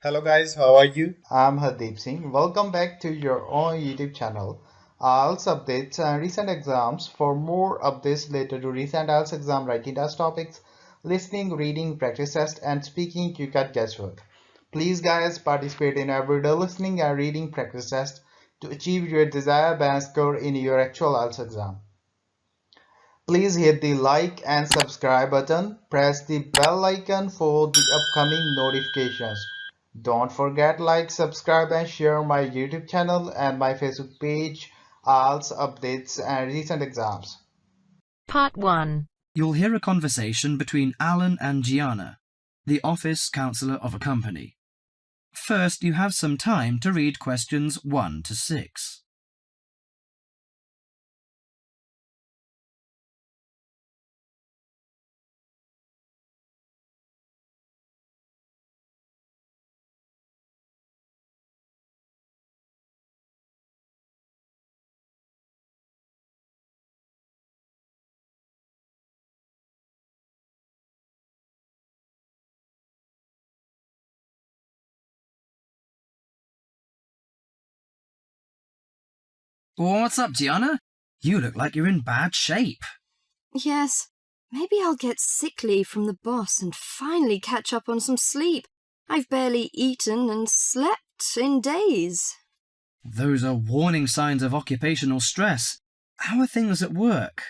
Hello guys, how are you? I'm Hardeep Singh. Welcome back to your own YouTube channel. IELTS updates and recent exams. For more updates related to recent IELTS exam writing test topics, listening, reading, practice test, and speaking, you got guesswork. Please, guys, participate in everyday listening and reading practice test to achieve your desired band score in your actual IELTS exam. Please hit the like and subscribe button. Press the bell icon for the upcoming notifications. Don't forget like, subscribe and share my YouTube channel and my Facebook page, IELTS updates and recent exams. Part 1. You'll hear a conversation between Alan and Gianna, the office counsellor of a company. First, you have some time to read questions 1 to 6. What's up, Gianna? You look like you're in bad shape. Yes, maybe I'll get sick leave from the boss and finally catch up on some sleep. I've barely eaten and slept in days. Those are warning signs of occupational stress. How are things at work?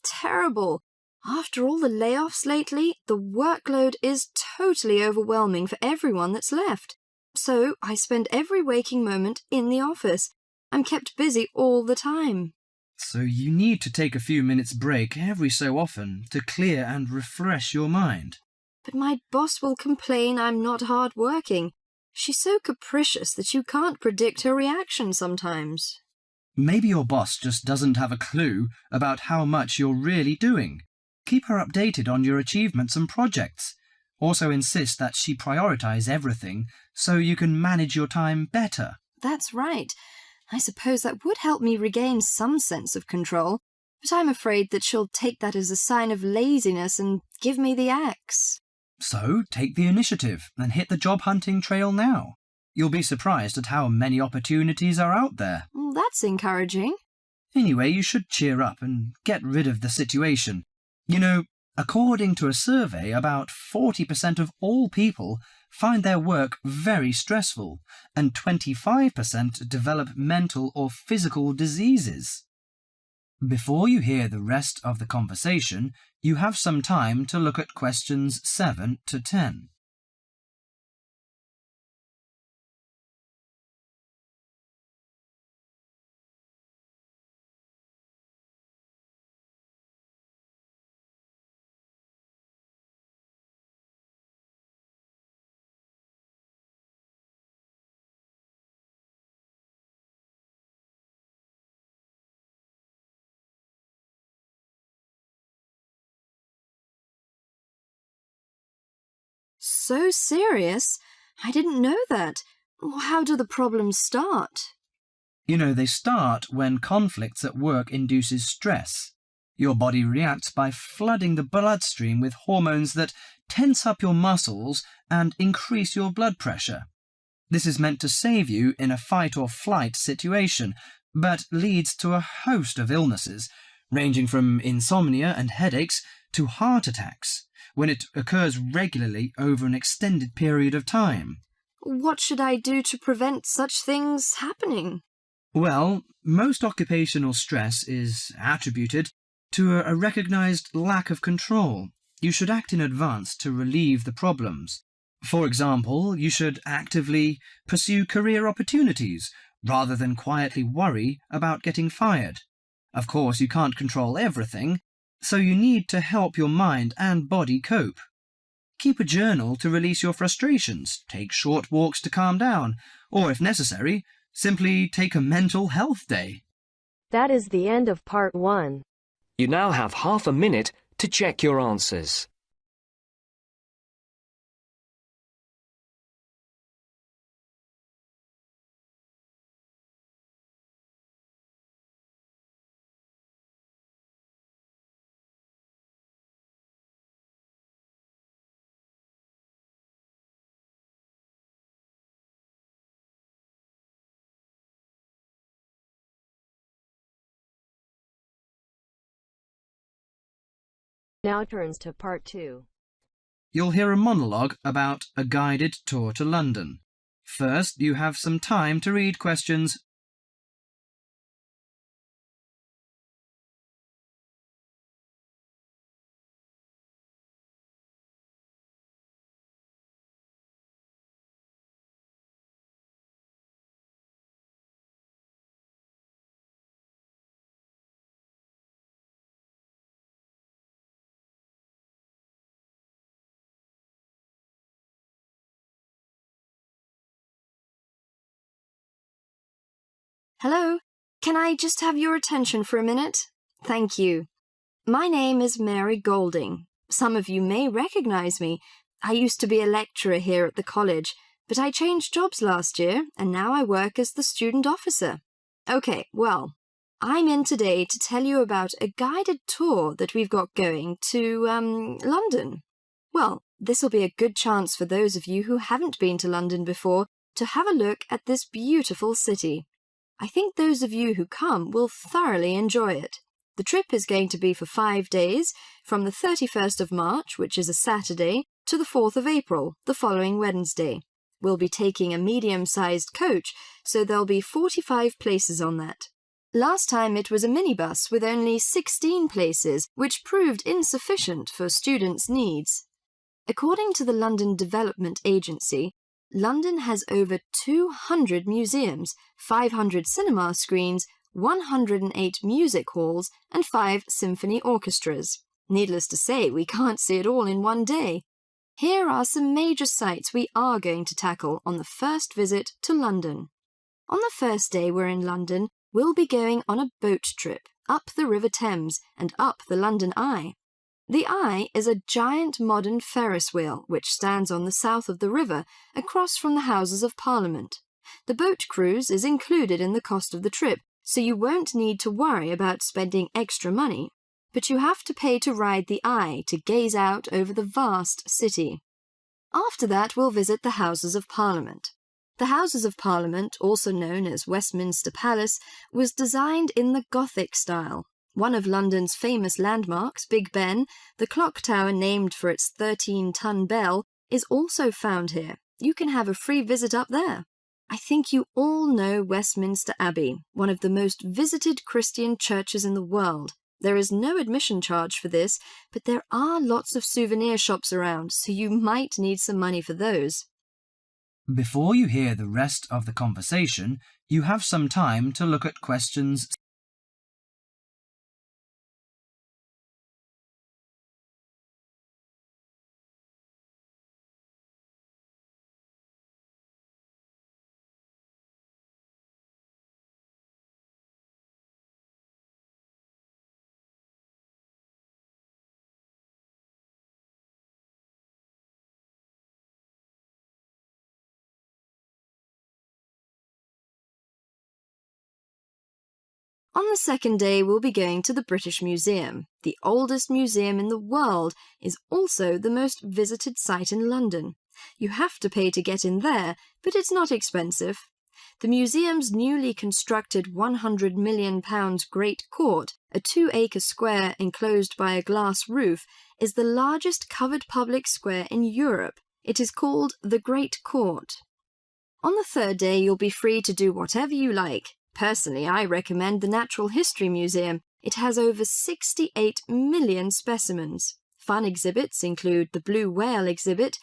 Terrible. After all the layoffs lately, the workload is totally overwhelming for everyone that's left. So I spend every waking moment in the office. I'm kept busy all the time. So you need to take a few minutes break every so often to clear and refresh your mind. But my boss will complain I'm not hard-working. She's so capricious that you can't predict her reaction sometimes. Maybe your boss just doesn't have a clue about how much you're really doing. Keep her updated on your achievements and projects. Also insist that she prioritize everything so you can manage your time better. That's right. I suppose that would help me regain some sense of control, but I'm afraid that she'll take that as a sign of laziness and give me the axe. So take the initiative and hit the job hunting trail now. You'll be surprised at how many opportunities are out there. That's encouraging. Anyway, you should cheer up and get rid of the situation. You know, according to a survey, about 40% of all people find their work very stressful, and 25% develop mental or physical diseases. Before you hear the rest of the conversation, you have some time to look at questions 7 to 10. So serious? I didn't know that. How do the problems start? You know, they start when conflicts at work induces stress. Your body reacts by flooding the bloodstream with hormones that tense up your muscles and increase your blood pressure. This is meant to save you in a fight or flight situation, but leads to a host of illnesses, ranging from insomnia and headaches to heart attacks, when it occurs regularly over an extended period of time. What should I do to prevent such things happening? Well, most occupational stress is attributed to a recognized lack of control. You should act in advance to relieve the problems. For example, you should actively pursue career opportunities rather than quietly worry about getting fired. Of course, you can't control everything, so you need to help your mind and body cope. Keep a journal to release your frustrations, take short walks to calm down, or if necessary, simply take a mental health day. That is the end of part 1. You now have half a minute to check your answers. Now turns to part 2. You'll hear a monologue about a guided tour to London. First, you have some time to read questions. Hello, can I just have your attention for a minute? Thank you. My name is Mary Golding. Some of you may recognize me. I used to be a lecturer here at the college, but I changed jobs last year, and now I work as the student officer. Okay, well, I'm in today to tell you about a guided tour that we've got going to, London. Well, this will be a good chance for those of you who haven't been to London before to have a look at this beautiful city. I think those of you who come will thoroughly enjoy it. The trip is going to be for 5 days, from the 31st of March, which is a Saturday, to the 4th of April, the following Wednesday. We'll be taking a medium-sized coach, so there'll be 45 places on that. Last time it was a minibus with only 16 places, which proved insufficient for students' needs. According to the London Development Agency, London has over 200 museums, 500 cinema screens, 108 music halls, and 5 symphony orchestras. Needless to say, we can't see it all in one day. Here are some major sites we are going to tackle on the first visit to London. On the first day we're in London, we'll be going on a boat trip up the River Thames and up the London Eye. The Eye is a giant modern Ferris wheel which stands on the south of the river, across from the Houses of Parliament. The boat cruise is included in the cost of the trip, so you won't need to worry about spending extra money. But you have to pay to ride the Eye to gaze out over the vast city. After that, we'll visit the Houses of Parliament. The Houses of Parliament, also known as Westminster Palace, was designed in the Gothic style. One of London's famous landmarks, Big Ben, the clock tower named for its 13-ton bell, is also found here. You can have a free visit up there. I think you all know Westminster Abbey, one of the most visited Christian churches in the world. There is no admission charge for this, but there are lots of souvenir shops around, so you might need some money for those. Before you hear the rest of the conversation, you have some time to look at questions On the second day, we'll be going to the British Museum. The oldest museum in the world is also the most visited site in London. You have to pay to get in there, but it's not expensive. The museum's newly constructed £100 million Great Court, a 2-acre square enclosed by a glass roof, is the largest covered public square in Europe. It is called the Great Court. On the third day, you'll be free to do whatever you like. Personally, I recommend the Natural History Museum. It has over 68 million specimens. Fun exhibits include the Blue Whale exhibit,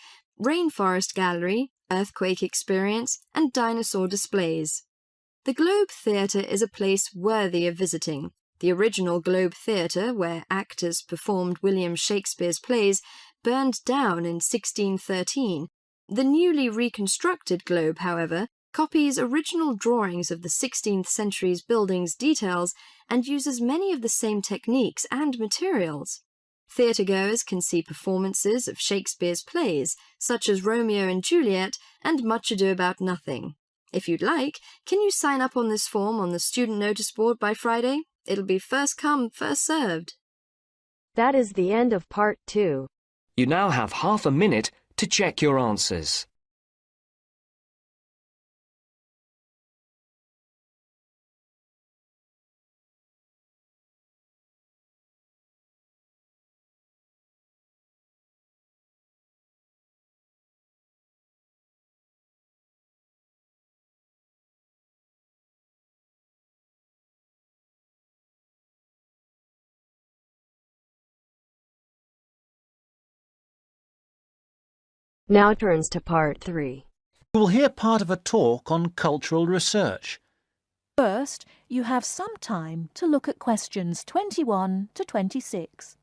Rainforest Gallery, Earthquake Experience, and dinosaur displays. The Globe Theatre is a place worthy of visiting. The original Globe Theatre, where actors performed William Shakespeare's plays, burned down in 1613. The newly reconstructed Globe, however, copies original drawings of the 16th century's building's details and uses many of the same techniques and materials. Theatregoers can see performances of Shakespeare's plays, such as Romeo and Juliet and Much Ado About Nothing. If you'd like, can you sign up on this form on the student notice board by Friday? It'll be first come, first served. That is the end of part 2. You now have half a minute to check your answers. Now turns to part 3. You will hear part of a talk on cultural research. First, you have some time to look at questions 21 to 26.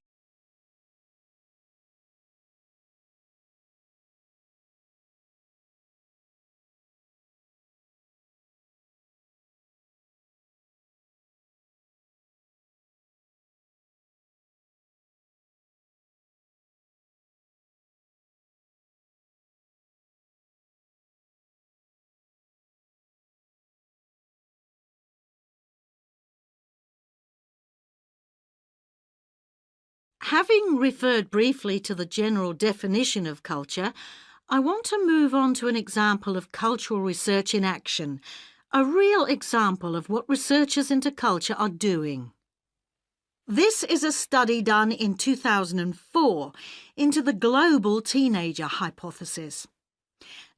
Having referred briefly to the general definition of culture, I want to move on to an example of cultural research in action, a real example of what researchers into culture are doing. This is a study done in 2004 into the global teenager hypothesis.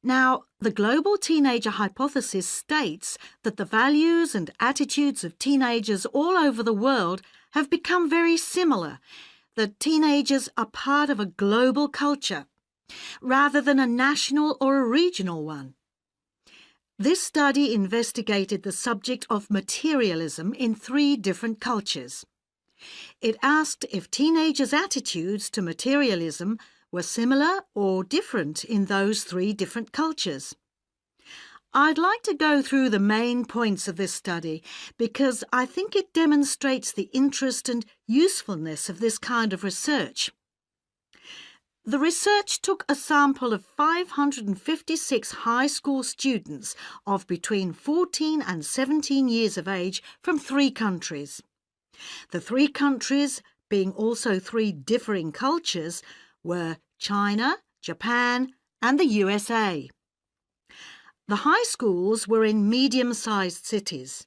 Now, the global teenager hypothesis states that the values and attitudes of teenagers all over the world have become very similar, that teenagers are part of a global culture, rather than a national or a regional one. This study investigated the subject of materialism in 3 different cultures. It asked if teenagers' attitudes to materialism were similar or different in those 3 different cultures. I'd like to go through the main points of this study because I think it demonstrates the interest and usefulness of this kind of research. The research took a sample of 556 high school students of between 14 and 17 years of age from 3 countries. The 3 countries, being also 3 differing cultures, were China, Japan, and the USA. The high schools were in medium-sized cities,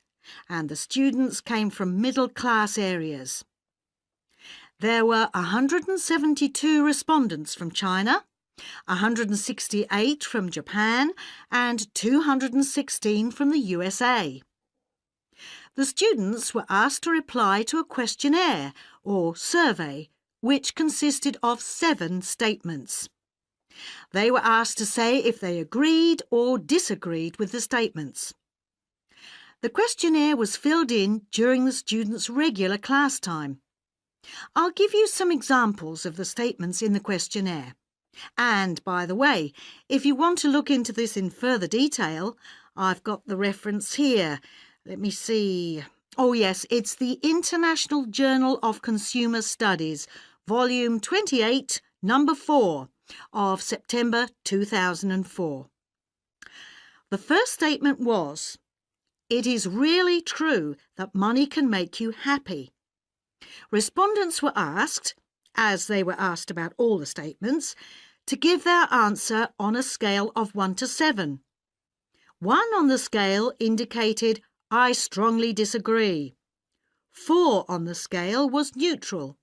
and the students came from middle-class areas. There were 172 respondents from China, 168 from Japan, and 216 from the USA. The students were asked to reply to a questionnaire or survey, which consisted of 7 statements. They were asked to say if they agreed or disagreed with the statements. The questionnaire was filled in during the students' regular class time. I'll give you some examples of the statements in the questionnaire. And, by the way, if you want to look into this in further detail, I've got the reference here. Let me see. Oh yes, it's the International Journal of Consumer Studies, Volume 28, Number 4, of September 2004. The first statement was, "It is really true that money can make you happy." Respondents were asked, as they were asked about all the statements, to give their answer on a scale of 1 to 7. 1 on the scale indicated, "I strongly disagree." 4 on the scale was neutral.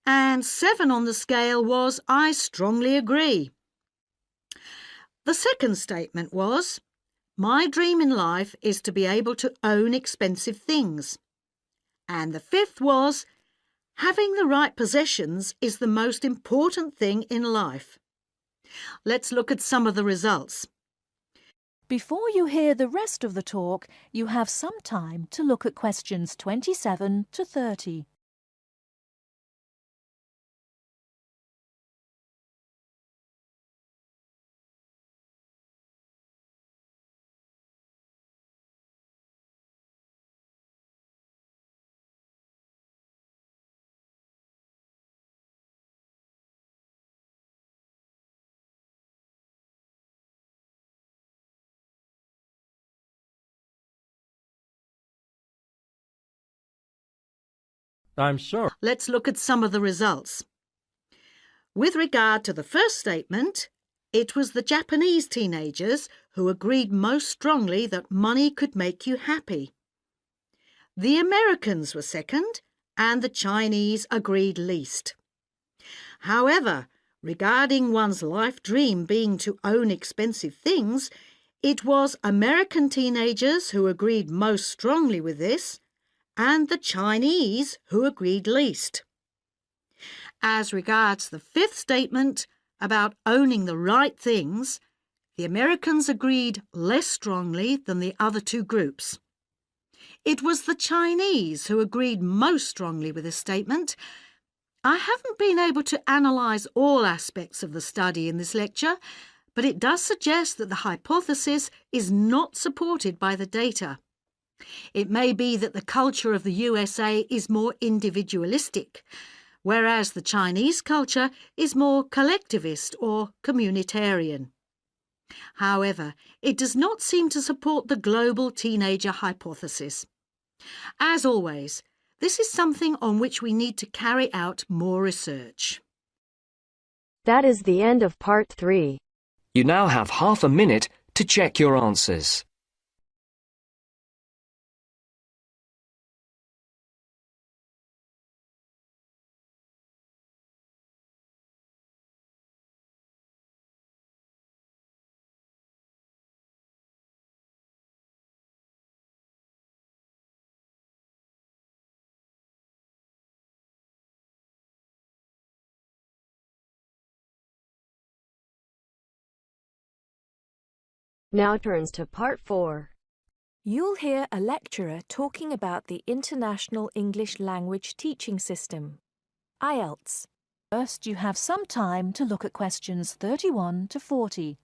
And 7 on the scale was, "I strongly agree." The second statement was, "My dream in life is to be able to own expensive things." And the 5th was, "Having the right possessions is the most important thing in life." Let's look at some of the results. Before you hear the rest of the talk, you have some time to look at questions 27 to 30. I'm sure. Let's look at some of the results. With regard to the first statement, it was the Japanese teenagers who agreed most strongly that money could make you happy. The Americans were second, and the Chinese agreed least. However, regarding one's life dream being to own expensive things, it was American teenagers who agreed most strongly with this, and the Chinese who agreed least. As regards the 5th statement, about owning the right things, the Americans agreed less strongly than the other two groups. It was the Chinese who agreed most strongly with this statement. I haven't been able to analyse all aspects of the study in this lecture, but it does suggest that the hypothesis is not supported by the data. It may be that the culture of the USA is more individualistic, whereas the Chinese culture is more collectivist or communitarian. However, it does not seem to support the global teenager hypothesis. As always, this is something on which we need to carry out more research. That is the end of part 3. You now have half a minute to check your answers. Now turns to part 4. You'll hear a lecturer talking about the International English Language Teaching System, IELTS. First, you have some time to look at questions 31 to 40.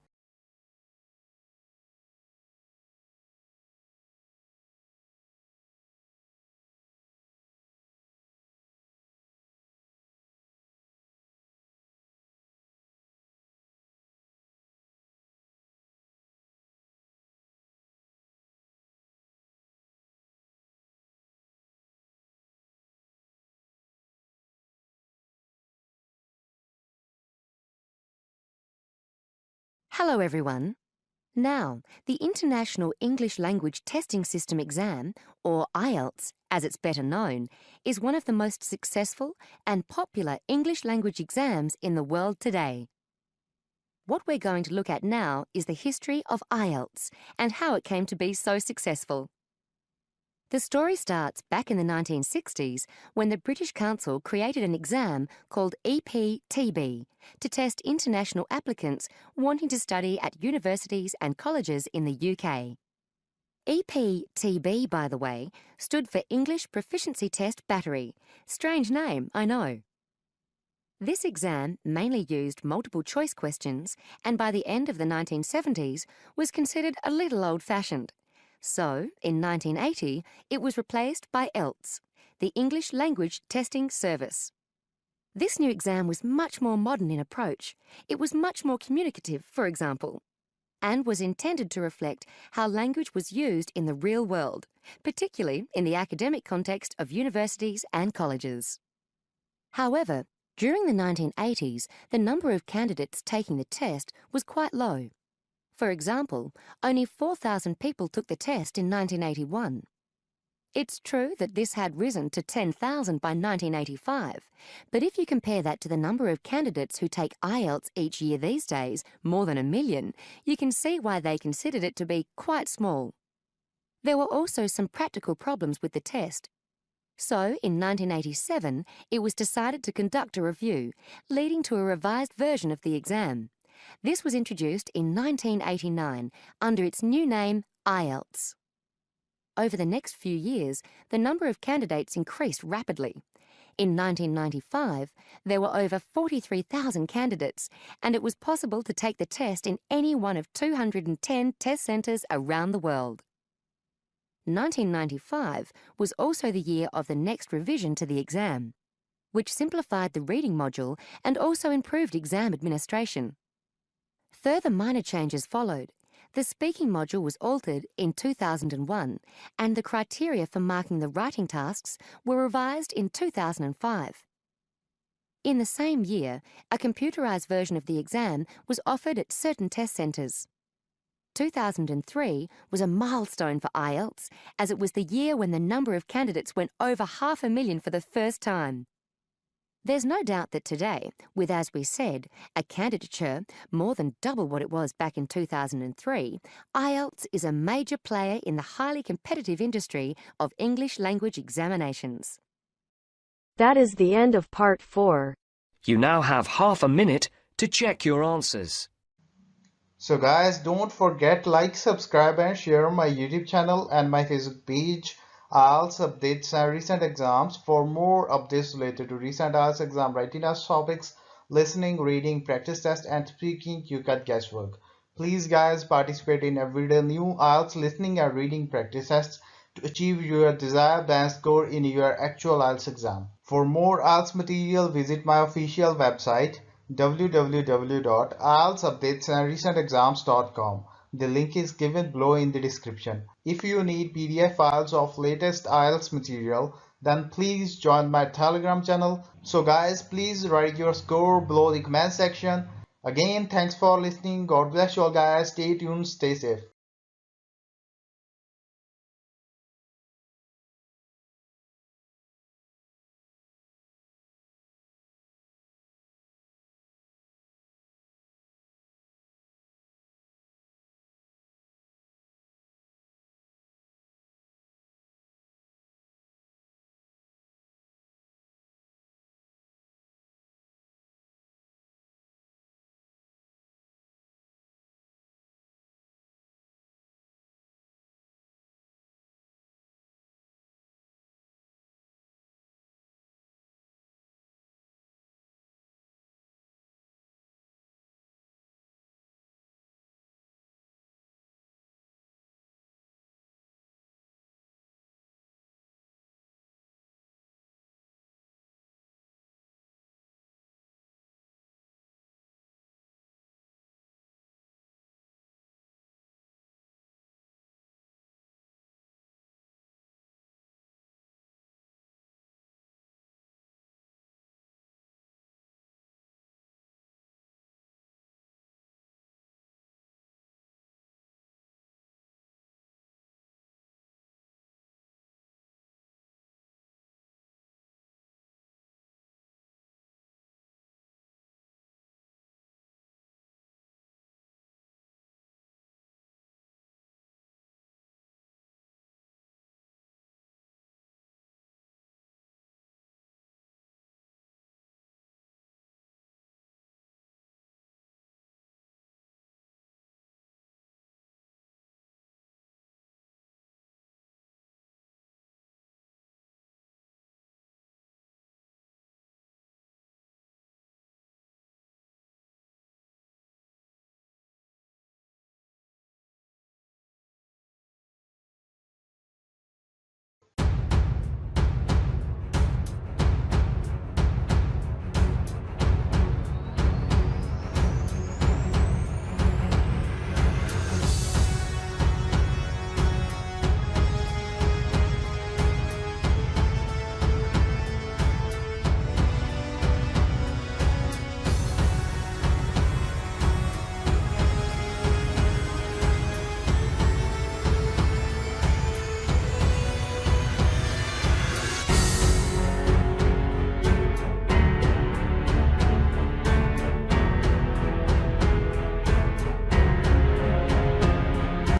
Hello everyone. Now, the International English Language Testing System exam, or IELTS as it's better known, is one of the most successful and popular English language exams in the world today. What we're going to look at now is the history of IELTS and how it came to be so successful. The story starts back in the 1960s when the British Council created an exam called EPTB to test international applicants wanting to study at universities and colleges in the UK. EPTB, by the way, stood for English Proficiency Test Battery. Strange name, I know. This exam mainly used multiple choice questions and by the end of the 1970s was considered a little old-fashioned. So, in 1980, it was replaced by IELTS, the English Language Testing Service. This new exam was much more modern in approach. It was much more communicative, for example, and was intended to reflect how language was used in the real world, particularly in the academic context of universities and colleges. However, during the 1980s, the number of candidates taking the test was quite low. For example, only 4,000 people took the test in 1981. It's true that this had risen to 10,000 by 1985, but if you compare that to the number of candidates who take IELTS each year these days, more than 1 million, you can see why they considered it to be quite small. There were also some practical problems with the test. So, in 1987, it was decided to conduct a review, leading to a revised version of the exam. This was introduced in 1989 under its new name, IELTS. Over the next few years, the number of candidates increased rapidly. In 1995, there were over 43,000 candidates, and it was possible to take the test in any one of 210 test centres around the world. 1995 was also the year of the next revision to the exam, which simplified the reading module and also improved exam administration. Further minor changes followed. The speaking module was altered in 2001, and the criteria for marking the writing tasks were revised in 2005. In the same year, a computerised version of the exam was offered at certain test centres. 2003 was a milestone for IELTS, as it was the year when the number of candidates went over 500,000 for the first time. There's no doubt that today, with, as we said, a candidature more than double what it was back in 2003, IELTS is a major player in the highly competitive industry of English language examinations. That is the end of part 4. You now have half a minute to check your answers. So guys, don't forget like, subscribe and share my YouTube channel and my Facebook page, IELTS updates and recent exams. For more updates related to recent IELTS exam writing test topics, listening, reading, practice test and speaking, you got guesswork. Please guys, participate in everyday new IELTS listening and reading practice tests to achieve your desired band score in your actual IELTS exam. For more IELTS material, visit my official website www.ieltsupdatesandrecentexams.com. The link is given below in the description. If you need PDF files of latest IELTS material, then please join my Telegram channel. So guys, please write your score below the comment section. Again, thanks for listening. God bless you all guys. Stay tuned, stay safe.